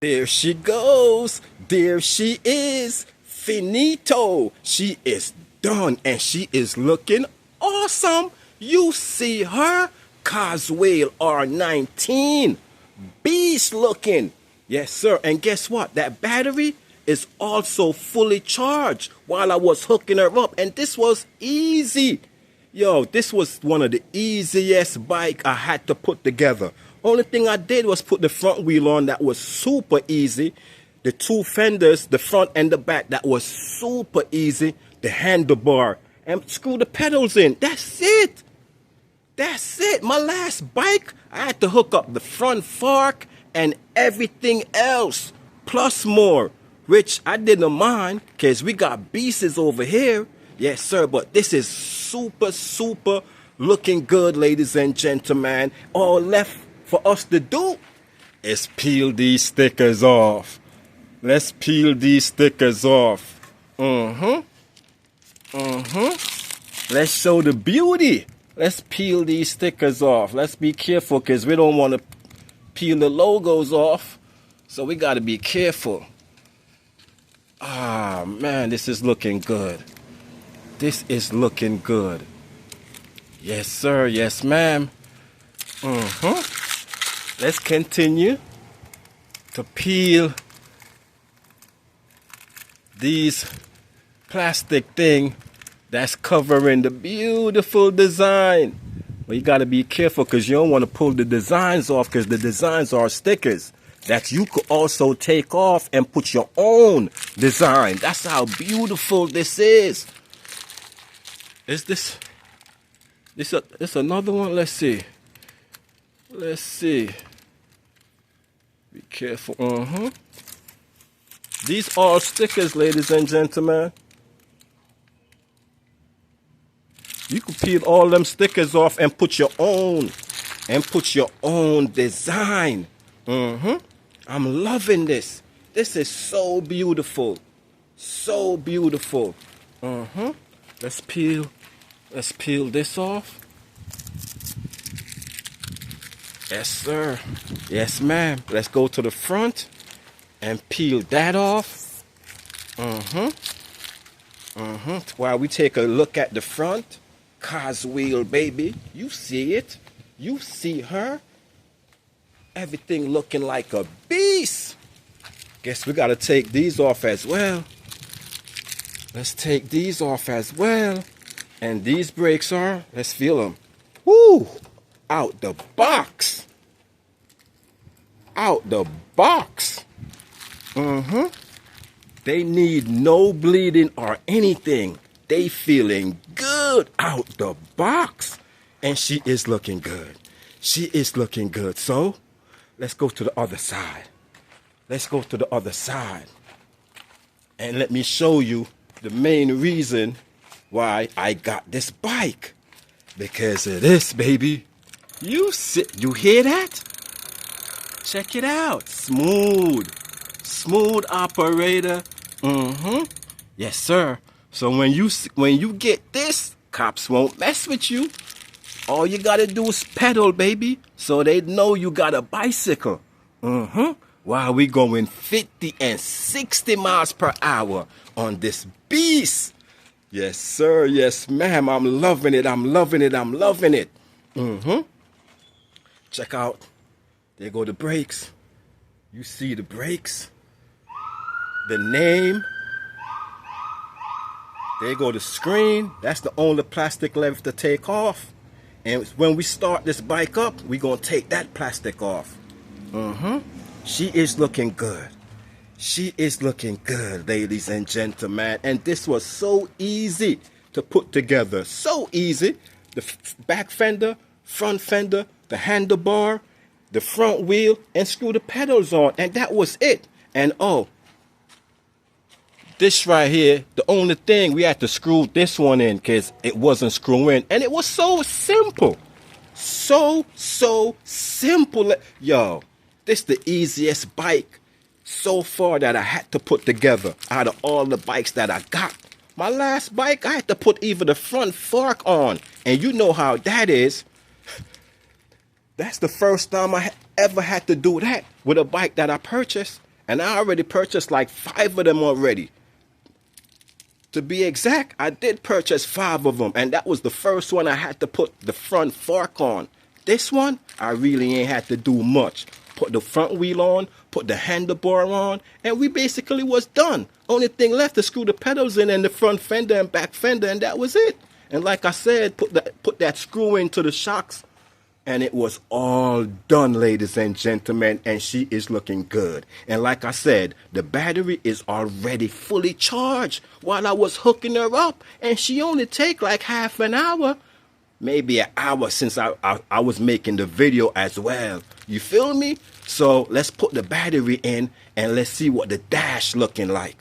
There she goes. There she is. Finito. She is done and she is looking awesome. You see her? Coswheel R19. Beast looking. Yes, sir. And guess what? That battery is also fully charged while I was hooking her up. And this was easy. Yo, this was one of the easiest bike I had to put together. Only thing I did was put the front wheel on. That was super easy. The two fenders, the front and the back, that was super easy. The handlebar, and screw the pedals in. That's it. That's it. My last bike, I had to hook up the front fork and everything else, plus more, which I didn't mind because we got beasts over here. Yes, sir, but this is super looking good, ladies and gentlemen. All left for us to do is peel these stickers off. Let's peel these stickers off. Let's show the beauty. Let's peel these stickers off. Let's be careful because we don't want to peel the logos off. So we got to be careful. Ah, man, this is looking good. This is looking good. Yes, sir. Yes, ma'am. Let's continue to peel these plastic thing that's covering the beautiful design. But you got to be careful because you don't want to pull the designs off because the designs are stickers that you could also take off and put your own design. That's how beautiful this is. Is this another one? Let's see. Let's see. Be careful. These are stickers, ladies and gentlemen. You can peel all them stickers off and put your own design. I'm loving this. This is so beautiful. So beautiful. Let's peel this off. Yes, sir. Yes, ma'am. Let's go to the front and peel that off. While we take a look at the front. Coswheel, baby. You see it. You see her. Everything looking like a beast. Guess we got to take these off as well. Let's take these off as well. And these brakes are, let's feel them. Woo! Out the box. Out the box. They need no bleeding or anything. They feeling good out the box. And she is looking good. She is looking good. So, let's go to the other side. Let's go to the other side. And let me show you the main reason why I got this bike. Because of this, baby. You hear that? Check it out. Smooth. Smooth operator. Yes, sir. So when you get this, cops won't mess with you. All you gotta do is pedal, baby, so they know you got a bicycle. While we going 50 and 60 miles per hour on this beast. Yes, sir. Yes, ma'am. I'm loving it. I'm loving it. I'm loving it. Check out. There go the brakes. You see the brakes. The name. There go the screen. That's the only plastic left to take off. And when we start this bike up, we're going to take that plastic off. She is looking good. She is looking good, ladies and gentlemen. And this was so easy to put together. So easy. The back fender, front fender, the handlebar, the front wheel, and screw the pedals on. And that was it. And oh, this right here, the only thing, we had to screw this one in because it wasn't screwing. And it was so simple. So simple. Yo, this is the easiest bike so far that I had to put together out of all the bikes that I got. My last bike, I had to put even the front fork on. And you know how that is. That's the first time I ever had to do that with a bike that I purchased. And I already purchased like 5 of them already. To be exact, I did purchase 5 of them, and that was the first one I had to put the front fork on. This one, I really ain't had to do much. Put the front wheel on, put the handlebar on, and we basically was done. Only thing left to screw the pedals in and the front fender and back fender, and that was it. And like I said, put that screw into the shocks, and it was all done, ladies and gentlemen, and she is looking good. And like I said, the battery is already fully charged while I was hooking her up, and she only take like half an hour, maybe an hour since I was making the video as well. You feel me? So let's put the battery in and let's see what the dash looking like.